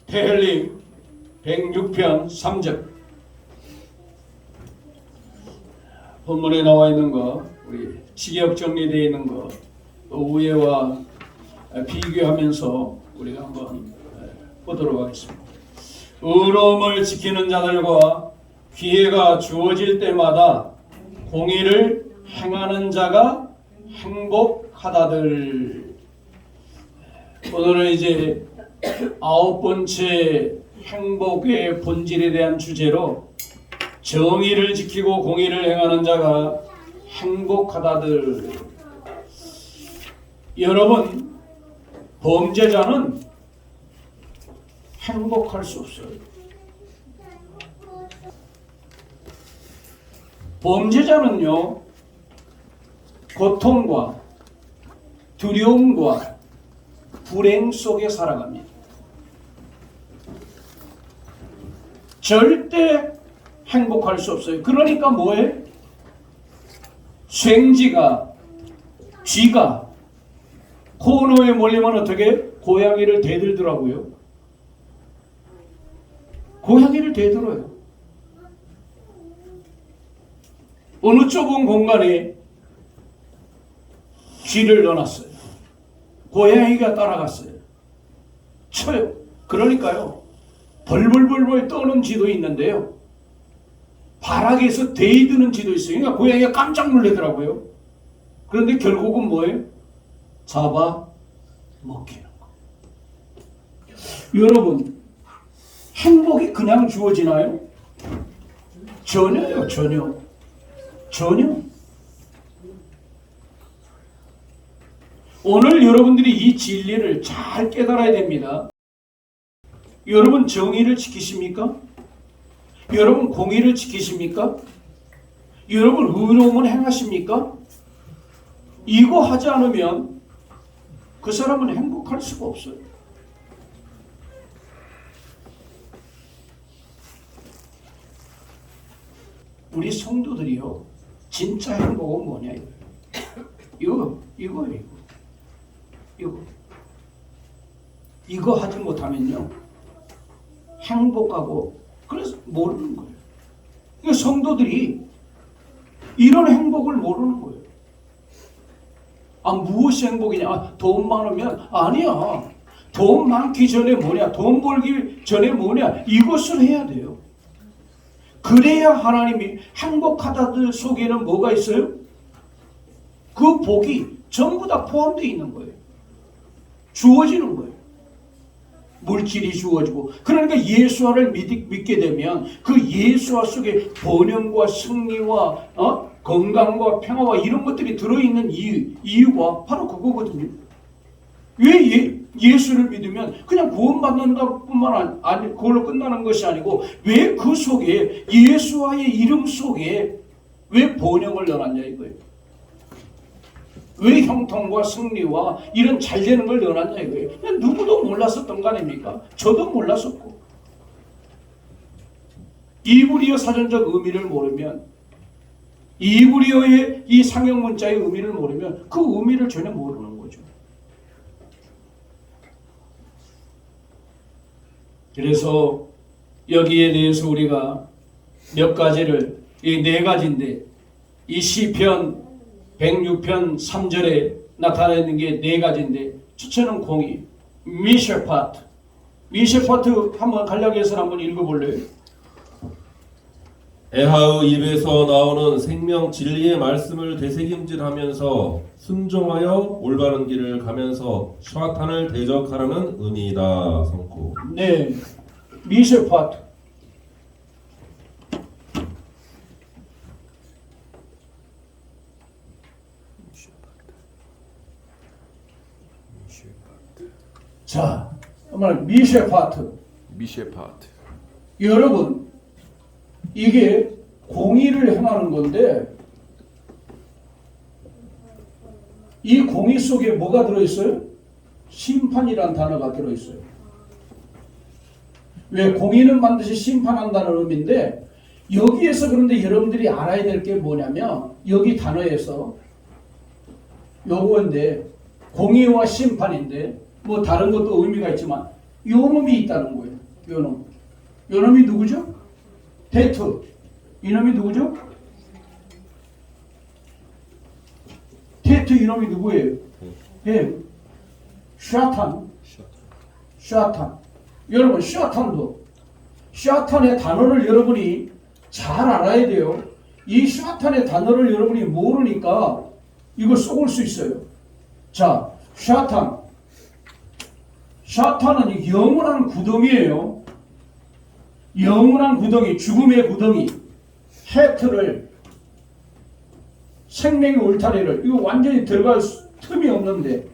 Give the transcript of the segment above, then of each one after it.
테헬림 106편 3절 본문에 나와 있는 거, 우리 직역 정리되어 있는 거, 또 위에와 비교하면서 우리가 한번 보도록 하겠습니다. 의로움을 지키는 자들과 기회가 주어질 때마다 공의를 행하는 자가 행복하다들. 오늘은 이제 9번째 행복의 본질에 대한 주제로 정의를 지키고 공의를 행하는 자가 행복하다들. 여러분, 범죄자는 행복할 수 없어요. 범죄자는요, 고통과 두려움과 불행 속에 살아갑니다. 절대 행복할 수 없어요. 그러니까 뭐해? 생쥐가, 쥐가 코너에 몰리면 어떻게? 고양이를 대들더라고요. 고양이를 대들어요. 어느 좁은 공간에 쥐를 넣어놨어요. 고양이가 따라갔어요. 쳐요. 그러니까요, 벌벌벌벌 떠는 쥐도 있는데요, 바닥에서 대드는 쥐도 있어요. 그러니까 고양이가 깜짝 놀라더라고요. 그런데 결국은 뭐예요? 잡아 먹히는 거예요. 여러분, 행복이 그냥 주어지나요? 전혀요. 전혀. 오늘 여러분들이 이 진리를 잘 깨달아야 됩니다. 여러분, 정의를 지키십니까? 여러분, 공의를 지키십니까? 여러분, 의로움을 행하십니까? 이거 하지 않으면 그 사람은 행복할 수가 없어요. 우리 성도들이요, 진짜 행복은 뭐냐 이거예요. 이거 하지 못하면요, 행복하고, 그래서 모르는 거예요. 그러니까 성도들이 이런 행복을 모르는 거예요. 무엇이 행복이냐? 돈 많으면 아니야. 돈 많기 전에 뭐냐? 돈 벌기 전에 뭐냐? 이것을 해야 돼요. 그래야 하나님이 행복하다들 속에는 뭐가 있어요? 그 복이 전부 다 포함되어 있는 거예요. 주어지는 거예요. 물질이 주어지고. 그러니까 예수와를 믿게 되면 그 예수와 속에 번영과 승리와 건강과 평화와 이런 것들이 들어있는 이유가 바로 그거거든요. 왜 예수를 믿으면 그냥 구원받는다 뿐만 아니 그걸로 끝나는 것이 아니고, 왜 그 속에 예수와의 이름 속에 왜 번영을 넣어놨냐 이거예요. 왜 형통과 승리와 이런 잘되는 걸 넣어놨냐 이거예요. 누구도 몰랐었던 거 아닙니까? 저도 몰랐었고. 이브리어 사전적 의미를 모르면, 이브리어의 이 상형 문자의 의미를 모르면 그 의미를 전혀 모르는 거죠. 그래서 여기에 대해서 우리가 몇 가지를, 이 네 가지인데, 이 시편 106편 3절에 나타나는 게 네 가지인데, 첫째는 공의, 미셰파트. 미셰파트 한번 간략해서 한번 읽어볼래요? 에하의 입에서 나오는 생명 진리의 말씀을 되새김질하면서 순종하여 올바른 길을 가면서 샤탄을 대적하라는 의미이다. 성구. 네, 미셰파트. 자, 정말 미셰파트. 여러분, 이게 공의를 행하는 건데, 이 공의 속에 뭐가 들어있어요? 심판이란 단어가 들어있어요. 왜? 공의는 반드시 심판한다는 의미인데, 여기에서 그런데 여러분들이 알아야 될 게 뭐냐면, 여기 단어에서 요거인데, 공의와 심판인데, 뭐 다른 것도 의미가 있지만 요 놈이 있다는 거예요. 요 놈. 요 놈이 누구죠? 데트. 이 놈이 누구죠? 데트 이놈이 누구예요? 예. 샤탄. 샤탄. 여러분 샤탄의 단어를 여러분이 잘 알아야 돼요. 이 샤탄의 단어를 여러분이 모르니까 이거 속을 수 있어요. 자, 샤탄은 영원한 구덩이에요. 영원한 구덩이, 죽음의 구덩이. 헤트를, 생명의 울타리를, 이거 완전히 들어갈 틈이 없는데,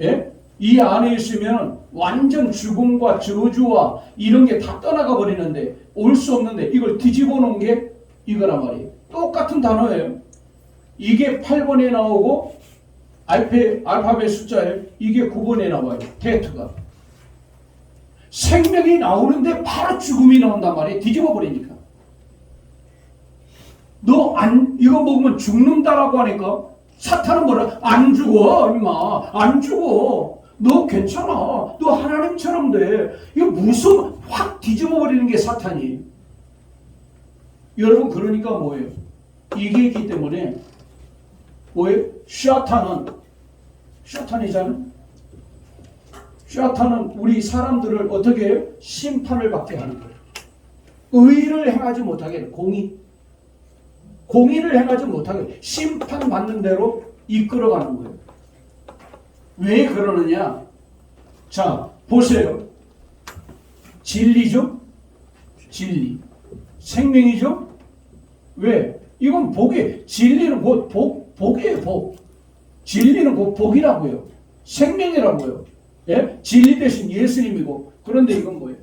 예? 이 안에 있으면 완전 죽음과 저주와 이런 게 다 떠나가 버리는데, 올 수 없는데, 이걸 뒤집어 놓은 게 이거란 말이에요. 똑같은 단어예요. 이게 8번에 나오고, 알파벳 숫자예요. 이게 9번에 나와요. 데트가. 생명이 나오는데 바로 죽음이 나온단 말이에요. 뒤집어 버리니까. 이거 먹으면 죽는다라고 하니까 사탄은 뭐라? 안 죽어, 임마. 안 죽어. 너 괜찮아. 너 하나님처럼 돼. 이거 무슨 확 뒤집어 버리는 게 사탄이. 여러분 그러니까 뭐예요? 이게 있기 때문에 뭐예요? 샤탄이잖아요. 샤탄은 우리 사람들을 어떻게 해요? 심판을 받게 하는 거예요. 의를 행하지 못하게 해요. 공의를 행하지 못하게 심판받는 대로 이끌어가는 거예요. 왜 그러느냐? 자, 보세요. 진리죠? 진리. 생명이죠? 왜? 이건 진리는 곧 복이에요, 복. 진리는 곧 복이라고요. 생명이라고요. 예? 진리 대신 예수님이고. 그런데 이건 뭐예요?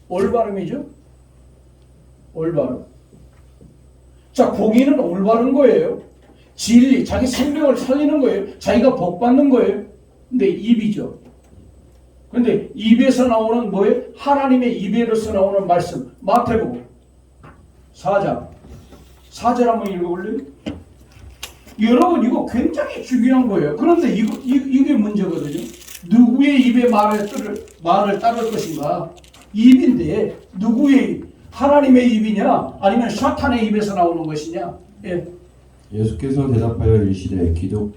올바름이죠? 올바름. 자, 공의는 올바른 거예요. 진리, 자기 생명을 살리는 거예요. 자기가 복 받는 거예요. 근데 입이죠. 근데 입에서 나오는 뭐예요? 하나님의 입에서 나오는 말씀. 마태복음 4장. 4절 한번 읽어볼래요? 여러분 이거 굉장히 중요한 거예요. 그런데 이게 문제거든요. 누구의 입에 말을 따를 것인가? 입인데 누구의 하나님의 입이냐? 아니면 샤탄의 입에서 나오는 것이냐? 예. 예수께서 대답하여 이르시되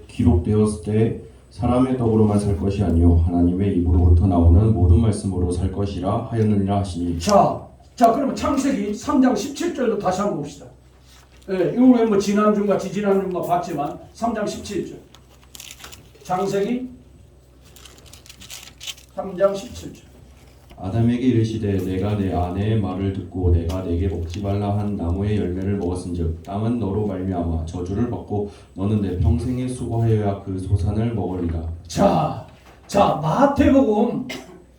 기록되었을 때 사람의 떡으로만 살 것이 아니요 하나님의 입으로부터 나오는 모든 말씀으로 살 것이라 하였느니라 하시니. 자 그러면 창세기 3장 17절도 다시 한번 봅시다. 예, 이거 왜 지난주인가 지지난주인가 봤지만 3장 17절. 창세기 3장 17절. 아담에게 이르시되 내가 내 아내의 말을 듣고 내가 내게 먹지 말라 한 나무의 열매를 먹었은즉 땅은 너로 말미암아 저주를 받고 너는 내 평생에 수고하여야 그 소산을 먹으리라. 자 마태복음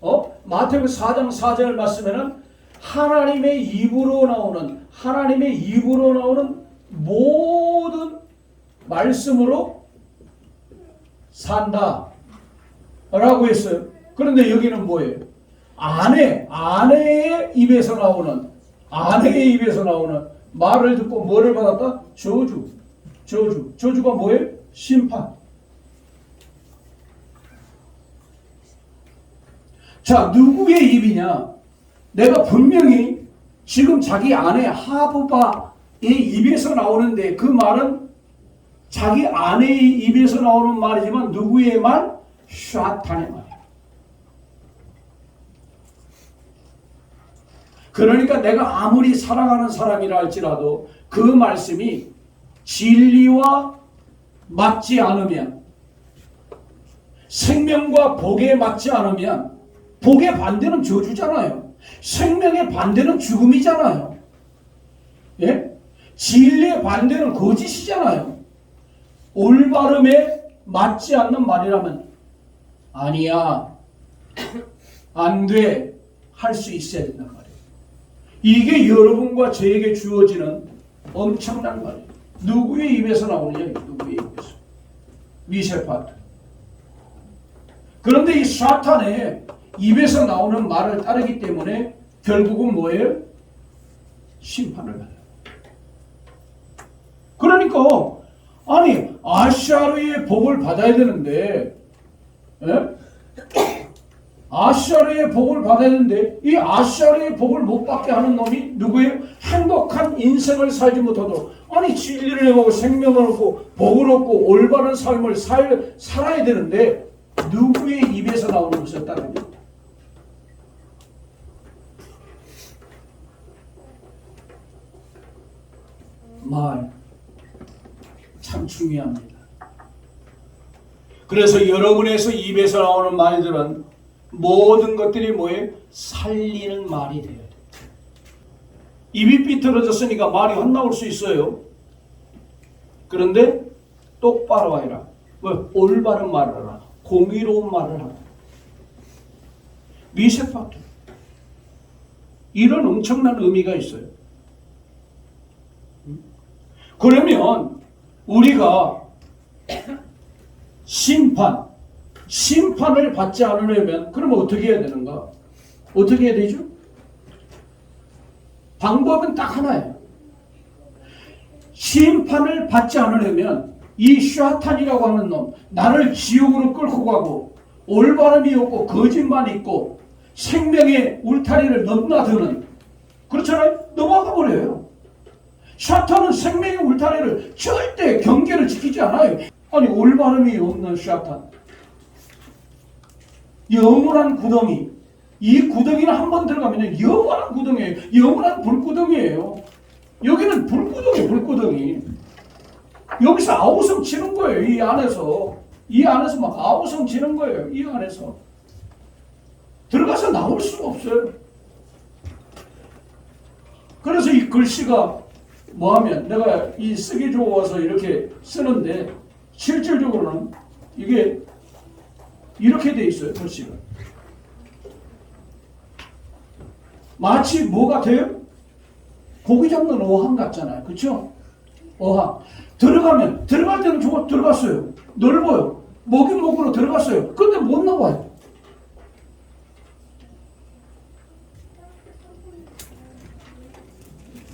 4장 4절 말씀에는 하나님의 입으로 나오는 모든 말씀으로 산다 라고 했어요. 그런데 여기는 뭐예요? 아내의 입에서 나오는 말을 듣고 뭐를 받았다? 저주가 뭐예요? 심판. 자, 누구의 입이냐? 내가 분명히 지금 자기 아내 하부바의 입에서 나오는데 그 말은 자기 아내의 입에서 나오는 말이지만 누구의 말? 샤탄의 말. 그러니까 내가 아무리 사랑하는 사람이라 할지라도 그 말씀이 진리와 맞지 않으면, 생명과 복에 맞지 않으면, 복의 반대는 저주잖아요. 생명의 반대는 죽음이잖아요. 예? 진리의 반대는 거짓이잖아요. 올바름에 맞지 않는 말이라면 아니야, 안 돼, 할 수 있어야 된단 말이에요. 이게 여러분과 저에게 주어지는 엄청난 말이에요. 누구의 입에서 나오느냐? 누구의 입에서? 미세파트. 그런데 이 사탄의 입에서 나오는 말을 따르기 때문에 결국은 뭐예요? 심판을 받아요. 그러니까 아샤르의 복을 받아야 되는데, 예? 아시아르의 복을 받아야 되는데 이 아시아르의 복을 못 받게 하는 놈이 누구예요? 행복한 인생을 살지 못하도록. 아니 진리를 행하고 생명을 얻고 복을 얻고 올바른 삶을 살아야 되는데 누구의 입에서 나오는 것이었다는 거예요? 말 참 중요합니다. 그래서 여러분에서 입에서 나오는 말들은 모든 것들이 뭐예요? 살리는 말이 돼야 돼. 입이 삐뚤어졌으니까 말이 헛나올 수 있어요. 그런데 똑바로 해라. 뭐 올바른 말을 하라. 공의로운 말을 하라. 미세파트. 이런 엄청난 의미가 있어요. 그러면 우리가 심판을 받지 않으려면 그러면 어떻게 해야 되는가? 어떻게 해야 되죠? 방법은 딱 하나예요. 심판을 받지 않으려면 이 샤탄이라고 하는 놈, 나를 지옥으로 끌고 가고 올바름이 없고 거짓말이 있고 생명의 울타리를 넘나드는, 그렇잖아요? 넘어가 버려요. 샤탄은 생명의 울타리를 절대 경계를 지키지 않아요. 아니 올바름이 없는 샤탄, 영원한 구덩이. 이 구덩이는 한 번 들어가면 영원한 구덩이에요. 영원한 불구덩이에요. 여기는 불구덩이. 여기서 아우성 치는 거예요. 이 안에서 막 아우성 치는 거예요. 이 안에서 들어가서 나올 수가 없어요. 그래서 이 글씨가 뭐하면 내가 이 쓰기 좋아서 이렇게 쓰는데 실질적으로는 이게 이렇게 돼 있어요. 글씨가 마치 뭐 같아요? 고기 잡는 어항 같잖아요. 그렇죠? 어항 들어갈 때는 저거 들어갔어요. 넓어요. 먹으로 들어갔어요. 근데 못 나와요.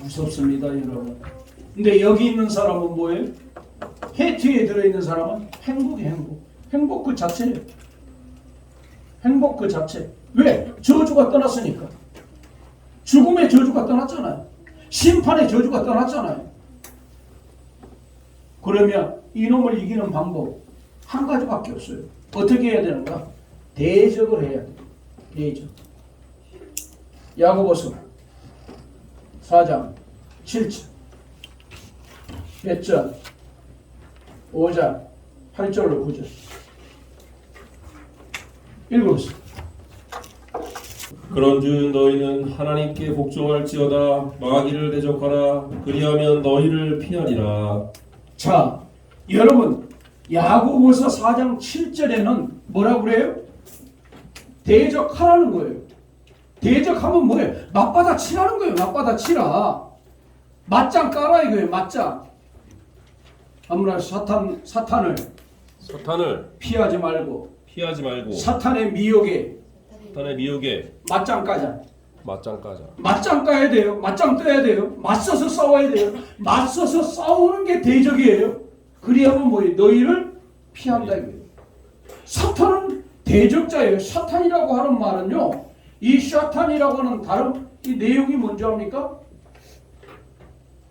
무섭습니다, 여러분. 근데 여기 있는 사람은 뭐예요? 해티에 들어있는 사람은 행복 그 자체예요. 행복 그 자체. 왜? 저주가 떠났으니까. 죽음의 저주가 떠났잖아요. 심판의 저주가 떠났잖아요. 그러면 이놈을 이기는 방법 한 가지밖에 없어요. 어떻게 해야 되는가? 대적을 해야 돼요. 대적. 야고보서 4장 7절 몇 절? 5장 8절로 9절 읽어보세요. 그런즉 너희는 하나님께 복종할지어다. 마귀를 대적하라. 그리하면 너희를 피하리라. 자, 여러분 야고보서 4장 7절에는 뭐라고 그래요? 대적하라는 거예요. 대적하면 뭐예요? 맞받아 치라는 거예요. 맞받아 치라. 맞짱 깔아 이거예요. 맞짱. 아무나 사탄을 피하지 말고 사탄의 미혹에 맞짱 까자. 맞짱 까야 돼요. 맞짱 떠야 돼요. 맞서서 싸워야 돼요. 맞서서 싸우는 게 대적이에요. 그리하면 뭐예요? 너희를 피한다 이거예요. 사탄은 대적자예요. 사탄이라고 하는 말은요, 이 샤탄이라고 하는 다른 이 내용이 뭔지 압니까?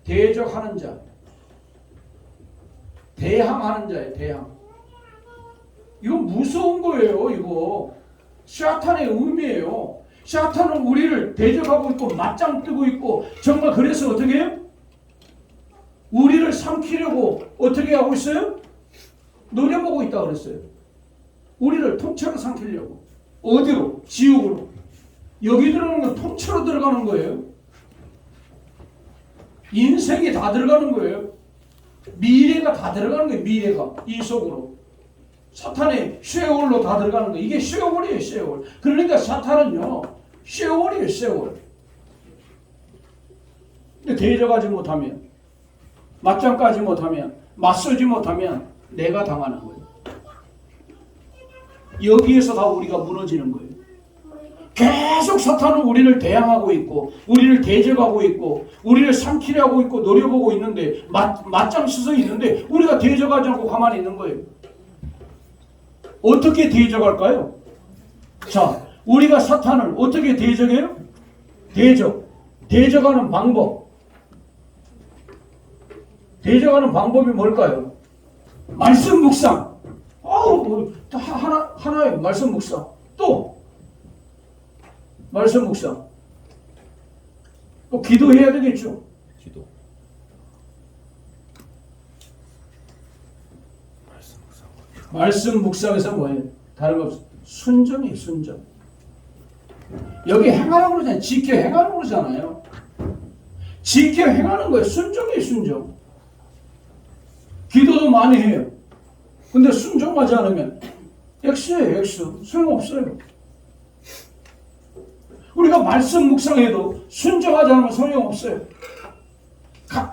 대적하는 자, 대항하는 자예요. 대항. 이거 무서운 거예요. 이거 샤탄의 의미예요. 샤탄은 우리를 대적하고 있고 맞짱 뜨고 있고, 정말 그래서 어떻게 해요? 우리를 삼키려고 어떻게 하고 있어요? 노려보고 있다고 그랬어요. 우리를 통째로 삼키려고. 어디로? 지옥으로. 여기 들어가는 건 통째로 들어가는 거예요. 인생이 다 들어가는 거예요. 미래가 다 들어가는 거예요. 미래가 이 속으로. 사탄의 쉐올로 다 들어가는 거예요. 이게 쉐올이에요. 쉐올. 그러니까 사탄은요, 쉐올이에요. 쉐올. 근데 대적하지 못하면, 맞짱 까지 못하면, 맞서지 못하면 내가 당하는 거예요. 여기에서 다 우리가 무너지는 거예요. 계속 사탄은 우리를 대항하고 있고, 우리를 대적하고 있고, 우리를 삼키려 하고 있고, 노려보고 있는데, 맞짱 서서 있는데 우리가 대적하지 않고 가만히 있는 거예요. 어떻게 대적할까요? 자, 우리가 사탄을 어떻게 대적해요? 대적하는 방법. 대적하는 방법이 뭘까요? 말씀 묵상. 하나의 말씀 묵상. 또 말씀 묵상. 또 기도해야 되겠죠. 기도. 말씀 묵상에서 뭐예요? 다른 거 없어. 순종이에요, 순종. 여기 행하라고 그러잖아요. 지켜 행하라고 그러잖아요. 지켜 행하는 거예요. 순종이에요, 순종. 기도도 많이 해요. 근데 순종하지 않으면 X예요, X. 소용없어요. 우리가 말씀 묵상해도 순종하지 않으면 소용없어요.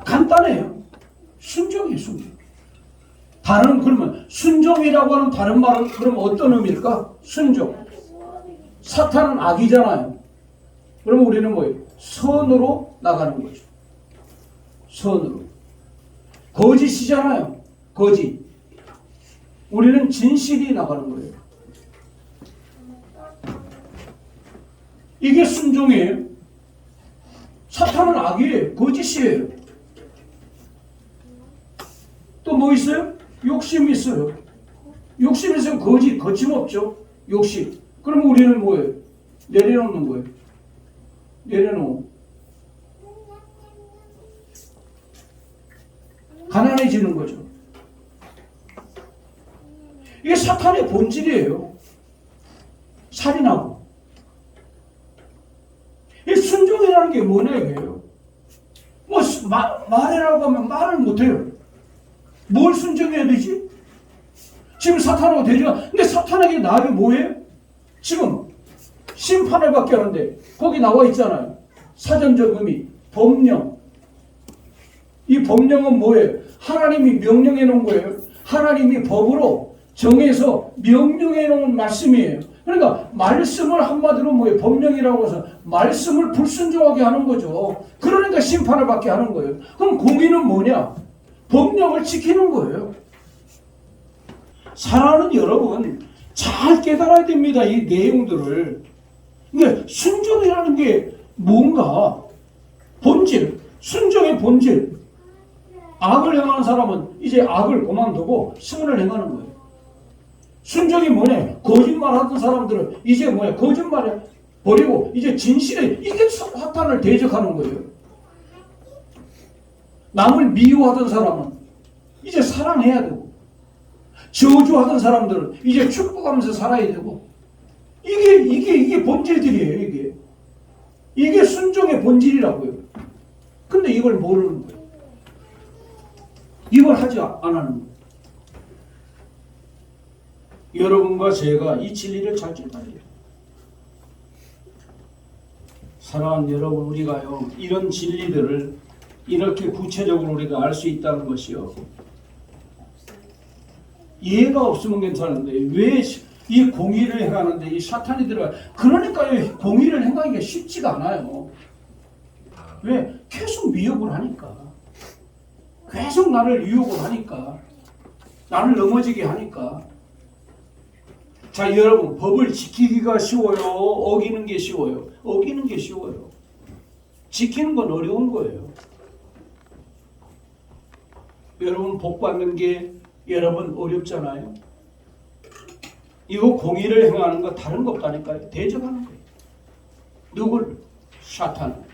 간단해요. 순종이에요, 순종. 그러면 순종이라고 하는 다른 말은 그럼 어떤 의미일까? 순종. 사탄은 악이잖아요. 그러면 우리는 뭐예요? 선으로 나가는 거죠. 선으로. 거짓이잖아요. 거짓. 우리는 진실이 나가는 거예요. 이게 순종이에요. 사탄은 악이에요. 거짓이에요. 또 뭐 있어요? 욕심이 있어요. 욕심이 있으면 거침없죠. 욕심. 그러면 우리는 뭐예요? 내려놓는 거예요. 내려놓고. 가난해지는 거죠. 이게 사탄의 본질이에요. 살인하고. 이 순종이라는 게 뭐냐 이게요. 뭐 말해라고 하면 말을 못해요. 뭘 순종해야 되지? 지금 사탄하고 대적. 근데 사탄에게 나에게 뭐예요? 지금 심판을 받게 하는데 거기 나와 있잖아요. 사전적 의미, 법령. 이 법령은 뭐예요? 하나님이 명령해 놓은 거예요. 하나님이 법으로 정해서 명령해 놓은 말씀이에요. 그러니까 말씀을 한마디로 뭐예요? 법령이라고 해서 말씀을 불순종하게 하는 거죠. 그러니까 심판을 받게 하는 거예요. 그럼 공의는 뭐냐? 법령을 지키는 거예요. 사랑하는 여러분, 잘 깨달아야 됩니다. 이 내용들을. 근데 순종이라는 게 뭔가 본질, 순종의 본질. 악을 행하는 사람은 이제 악을 그만두고 선을 행하는 거예요. 순종이 뭐냐? 거짓말 하던 사람들은 이제 뭐야? 거짓말을 버리고 이제 진실에 이게 사탄을 대적하는 거예요. 남을 미워하던 사람은 이제 사랑해야 되고, 저주하던 사람들은 이제 축복하면서 살아야 되고, 이게 본질들이에요. 이게 순종의 본질이라고요. 근데 이걸 모르는 거예요. 이걸 하지 안 하는 거예요. 여러분과 제가 이 진리를 잘 깨달아야 돼요. 사랑하는 여러분, 우리가요, 이런 진리들을 이렇게 구체적으로 우리가 알 수 있다는 것이요. 이해가 없으면 괜찮은데 왜 이 공의를 행하는데 이 사탄이 들어가? 그러니까 공의를 행하기가 쉽지가 않아요. 왜? 계속 미혹을 하니까. 계속 나를 유혹을 하니까. 나를 넘어지게 하니까. 자, 여러분, 법을 지키기가 쉬워요? 어기는 게 쉬워요? 어기는 게 쉬워요. 지키는 건 어려운 거예요. 여러분, 복 받는 게 여러분 어렵잖아요. 이거 공의를 행하는 거 다른 거 없다니까요. 대적하는 거예요. 누굴? 사탄.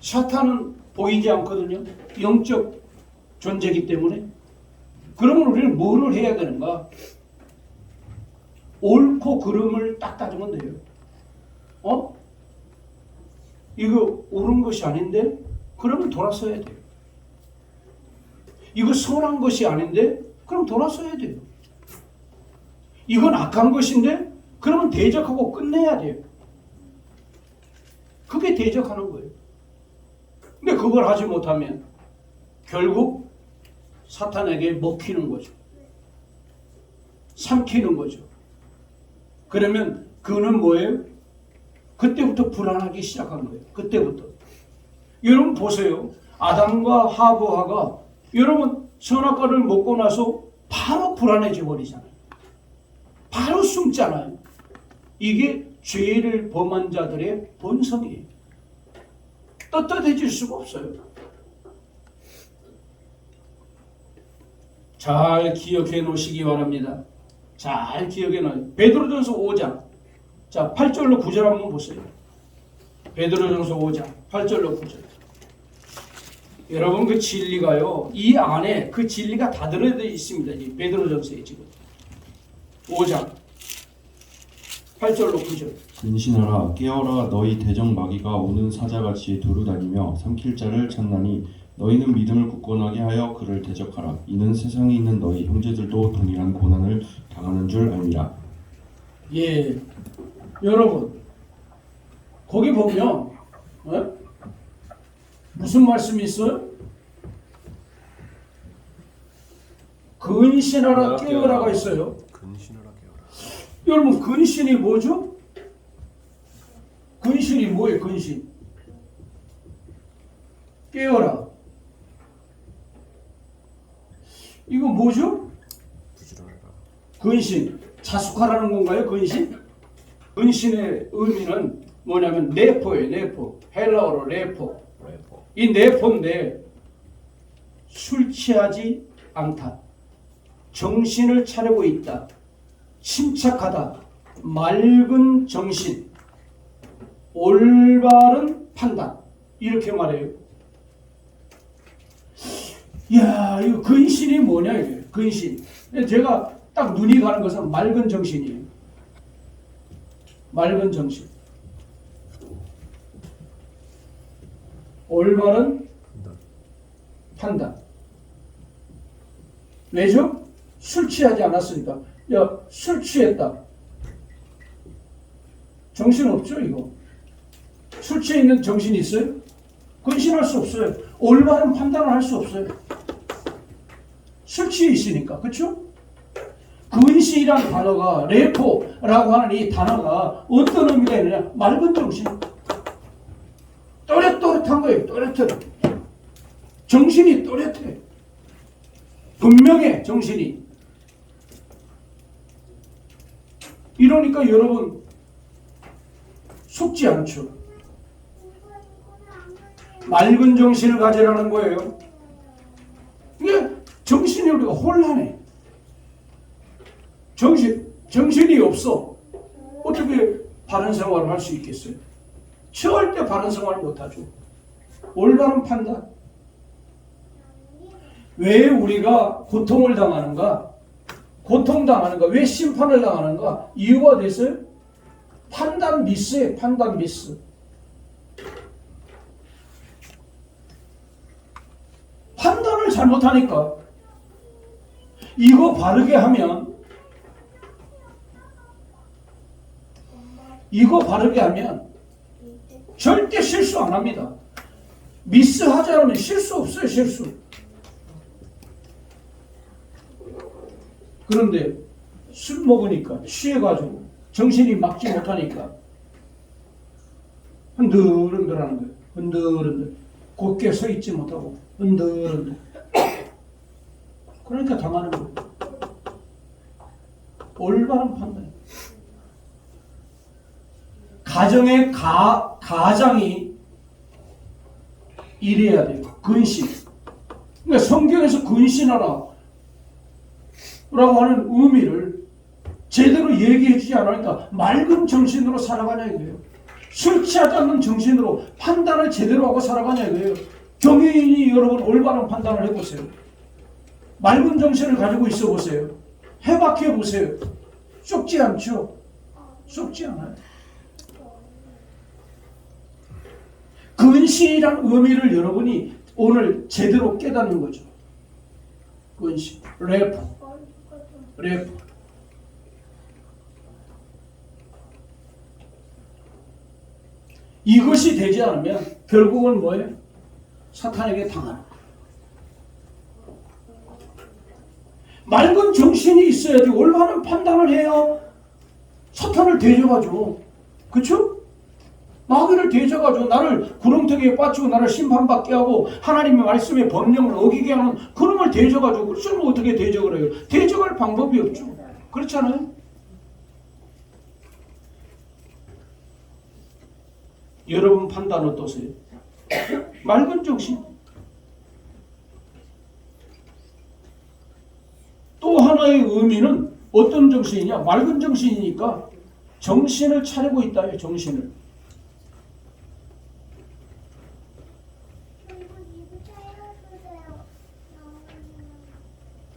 사탄은 보이지 않거든요. 영적 존재이기 때문에. 그러면 우리는 뭐를 해야 되는가? 옳고 그름을 딱 따지면 돼요. 이거 옳은 것이 아닌데? 그러면 돌아서야 돼요. 이거 선한 것이 아닌데? 그럼 돌아서야 돼요. 이건 악한 것인데? 그러면 대적하고 끝내야 돼요. 그게 대적하는 거예요. 근데 그걸 하지 못하면 결국 사탄에게 먹히는 거죠. 삼키는 거죠. 그러면 그는 뭐예요? 그때부터 불안하기 시작한 거예요. 그때부터. 여러분 보세요. 아담과 하와가 여러분 선악과를 먹고 나서 바로 불안해져 버리잖아요. 바로 숨잖아요. 이게 죄를 범한 자들의 본성이에요. 떳떳해질 수가 없어요. 잘 기억해 놓으시기 바랍니다. 잘 기억해 놓으세요. 베드로전서 5장. 자, 8절로 9절 한번 보세요. 베드로전서 5장 8절로 9절. 여러분 그 진리가요. 이 안에 그 진리가 다 들어져 있습니다. 이 베드로전서에 지금. 5장 8절로 9절. 근신하라 깨어라 너희 대적 마귀가 오는 사자같이 두루다니며 삼킬 자를 찾나니 너희는 믿음을 굳건하게 하여 그를 대적하라. 이는 세상에 있는 너희 형제들도 동일한 고난을 당하는 줄 알미라. 예, 여러분 거기 보면 무슨 말씀이 있어요? 근신하라 깨어라가 있어요. 근신하라 깨어라. 여러분 근신이 뭐죠? 근신이 뭐예요? 근신 깨어라. 이거 뭐죠? 부지런해라. 근신 자숙하라는 건가요? 근신? 근신의 의미는 뭐냐면 네포예요. 네포. 헬라어로 네포. 이 네포인데 술 취하지 않다. 정신을 차리고 있다. 침착하다. 맑은 정신. 올바른 판단. 이렇게 말해요. 이야, 이거 근신이 뭐냐 이게. 근신. 제가 딱 눈이 가는 것은 맑은 정신이에요. 맑은 정신. 올바른 판단. 왜죠? 술 취하지 않았으니까. 야, 술 취했다. 정신 없죠, 이거? 술 취해 있는 정신이 있어요? 근신할 수 없어요. 올바른 판단을 할 수 없어요. 술 취해 있으니까. 그렇죠? 근신이라는 단어가 레포라고 하는 이 단어가 어떤 의미가 있느냐? 맑은 정신. 또렷또렷한 거예요. 또렷해. 정신이 또렷해. 분명해. 정신이. 이러니까 여러분 속지 않죠. 맑은 정신을 가지라는 거예요. 이게 정신이 우리가 혼란해. 정신이 없어. 어떻게 바른 생활을 할 수 있겠어요? 절대 바른 생활을 못하죠. 올바른 판단. 왜 우리가 고통을 당하는가? 고통당하는가? 왜 심판을 당하는가? 이유가 됐어요? 판단 미스예요. 판단 미스. 판단을 잘못하니까 이거 바르게 하면 절대 실수 안 합니다. 미스하지 않으면 실수 없어요. 실수. 그런데 술 먹으니까 취해가지고 정신이 막지 못하니까 흔들흔들하는 거예요. 흔들흔들. 곧게 서 있지 못하고 흔들흔들. 그러니까 당하는 거예요. 올바른 판단. 가정의 가장이 이래야 돼요. 근신. 그러니까 성경에서 근신하라 라고 하는 의미를 제대로 얘기해 주지 않으니까 맑은 정신으로 살아가냐 이거예요. 술 취하지 않는 정신으로 판단을 제대로 하고 살아가냐 이거예요. 경영인이 여러분 올바른 판단을 해보세요. 맑은 정신을 가지고 있어 보세요. 해박해 보세요. 썩지 않죠? 썩지 않아요. 근신이란 의미를 여러분이 오늘 제대로 깨닫는 거죠. 근신, 래프. 이것이 되지 않으면 결국은 뭐예요? 사탄에게 당하는 거예요. 맑은 정신이 있어야지 올바른 판단을 해야 사탄을 대적하죠. 그렇죠? 마귀를 대적하죠. 나를 구렁텅이에 빠뜨리고 나를 심판받게 하고 하나님의 말씀의 법령을 어기게 하는 그놈을 대적하죠. 그러면 어떻게 대적을 해요? 대적할 방법이 없죠. 그렇잖아요? 여러분 판단 어떠세요? 맑은 정신. 또 하나의 의미는 어떤 정신이냐? 맑은 정신이니까 정신을 차리고 있다요. 정신을.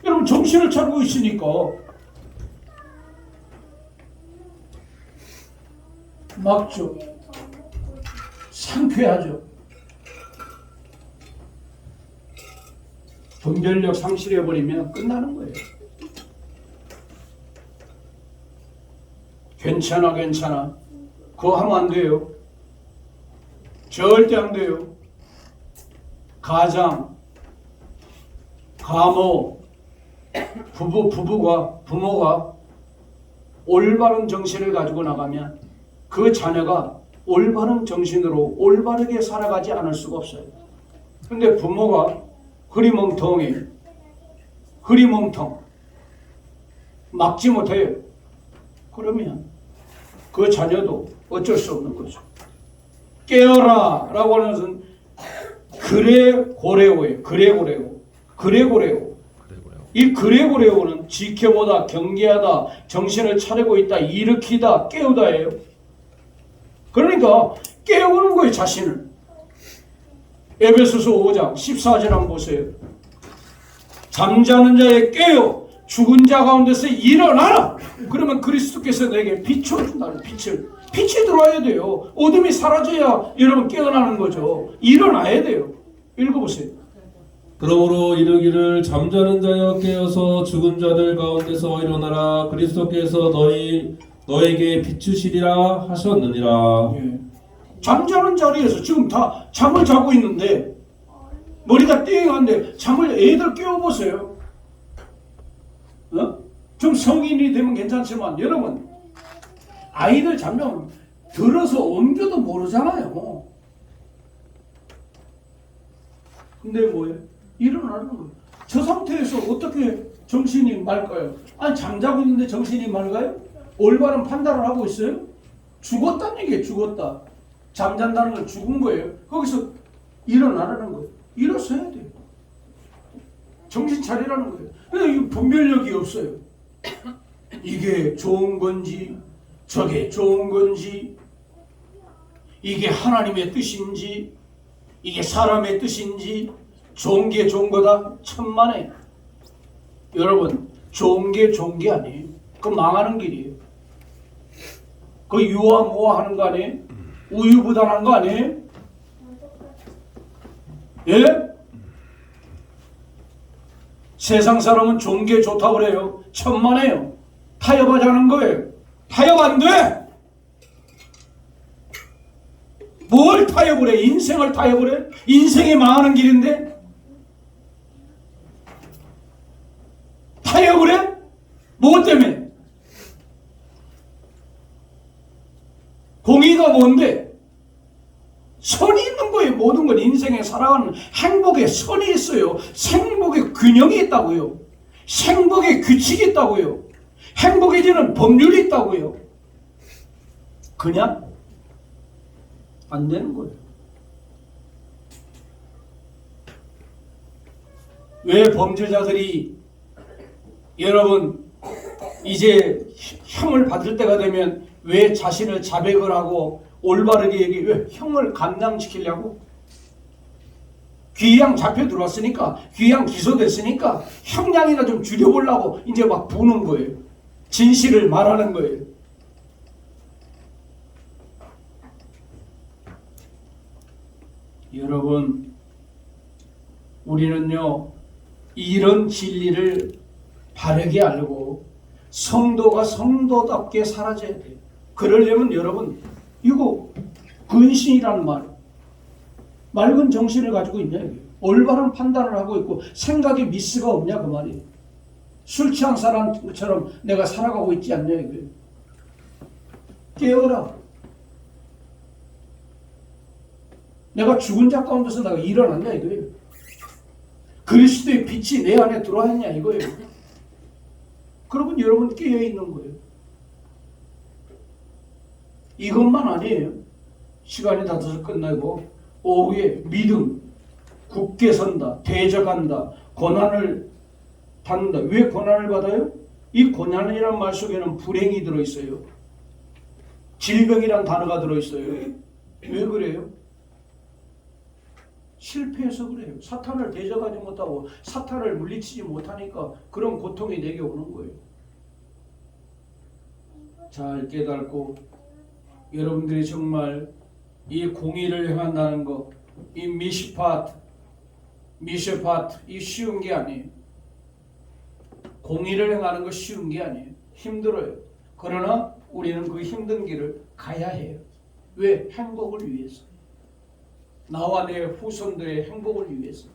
여러분 정신을 차리고 있으니까 막죠. 상쾌하죠. 분별력 상실해버리면 끝나는 거예요. 괜찮아 괜찮아 그거 하면 안 돼요. 절대 안 돼요. 가장, 가모, 부모가 올바른 정신을 가지고 나가면 그 자녀가 올바른 정신으로 올바르게 살아가지 않을 수가 없어요. 근데 부모가 흐리멍텅 막지 못해요. 그러면 그 자녀도 어쩔 수 없는 거죠. 깨어라 라고 하는 것은 그레고레오예요. 그레고레오. 이 그레고레오는 지켜보다, 경계하다, 정신을 차리고 있다, 일으키다, 깨우다예요. 그러니까 깨우는 거예요. 자신을. 에베소서 5장 14절 한번 보세요. 잠자는 자에 깨어 죽은 자 가운데서 일어나라. 그러면 그리스도께서 내게 비춰준다는 빛이 들어와야 돼요. 어둠이 사라져야 여러분 깨어나는 거죠. 일어나야 돼요. 읽어보세요. 그러므로 이르기를 잠자는 자여 깨어서 죽은 자들 가운데서 일어나라. 그리스도께서 너에게 비추시리라 하셨느니라. 예. 잠자는 자리에서 지금 다 잠을 자고 있는데 머리가 띵한데 잠을 애들 깨워보세요. 좀 성인이 되면 괜찮지만 여러분 아이들 잠자면 들어서 옮겨도 모르잖아요. 근데 뭐예요? 일어나는 거예요. 저 상태에서 어떻게 정신이 맑아요? 아니 잠자고 있는데 정신이 맑아요? 올바른 판단을 하고 있어요? 죽었다는 얘기예요. 죽었다. 잠잔다는 건 죽은 거예요. 거기서 일어나라는 거예요. 일어서야 돼요. 정신 차리라는 거예요. 근데 이 분별력이 없어요. 이게 좋은 건지 저게 좋은 건지 이게 하나님의 뜻인지 이게 사람의 뜻인지 좋은 게 좋은 거다 천만에. 여러분 좋은 게 좋은 게 아니에요. 그건 망하는 길이에요. 그 유아무아 하는 거 아니에요? 우유부단한 거 아니에요? 예? 세상 사람은 좋은 게 좋다고 그래요. 천만에요. 타협하자는 거예요. 타협 안 돼! 뭘 타협을 해? 인생을 타협을 해? 인생이 망하는 길인데? 타협을 해? 뭐 때문에? 공의가 뭔데? 선이 있는 거예요. 모든 건 인생에 살아가는 행복에 선이 있어요. 행복에 균형이 있다고요. 행복에 규칙이 있다고요. 행복해지는 법률이 있다고요. 그냥 안 되는 거예요. 왜 범죄자들이 여러분 이제 형을 받을 때가 되면 왜 자신을 자백을 하고 올바르게 얘기해? 왜? 형을 감당시키려고? 귀양 잡혀 들어왔으니까, 귀양 기소됐으니까 형량이나 좀 줄여보려고 이제 막 부는 거예요. 진실을 말하는 거예요. 여러분, 우리는요 이런 진리를 바르게 알고 성도가 성도답게 살아져야 돼요. 그러려면 여러분 이거 근신이라는 말, 맑은 정신을 가지고 있냐 이게. 올바른 판단을 하고 있고 생각에 미스가 없냐 그 말이에요. 술 취한 사람처럼 내가 살아가고 있지 않냐 이게. 깨어라. 내가 죽은 자 가운데서 내가 일어났냐 이거예요. 그리스도의 빛이 내 안에 들어왔냐 이거예요. 그러면 여러분 깨어 있는 거예요. 이것만 아니에요. 시간이 다 돼서 끝나고 오후에 믿음, 굳게 선다, 대적한다, 고난을 받는다. 왜 고난을 받아요? 이 고난이란 말 속에는 불행이 들어있어요. 질병이란 단어가 들어있어요. 왜 그래요? 실패해서 그래요. 사탄을 대적하지 못하고 사탄을 물리치지 못하니까 그런 고통이 내게 오는 거예요. 잘 깨닫고 여러분들이 정말 이 공의를 행한다는 것, 이 미시파트, 이 쉬운 게 아니에요. 공의를 행하는 거 쉬운 게 아니에요. 힘들어요. 그러나 우리는 그 힘든 길을 가야 해요. 왜? 행복을 위해서. 나와 내 후손들의 행복을 위해서.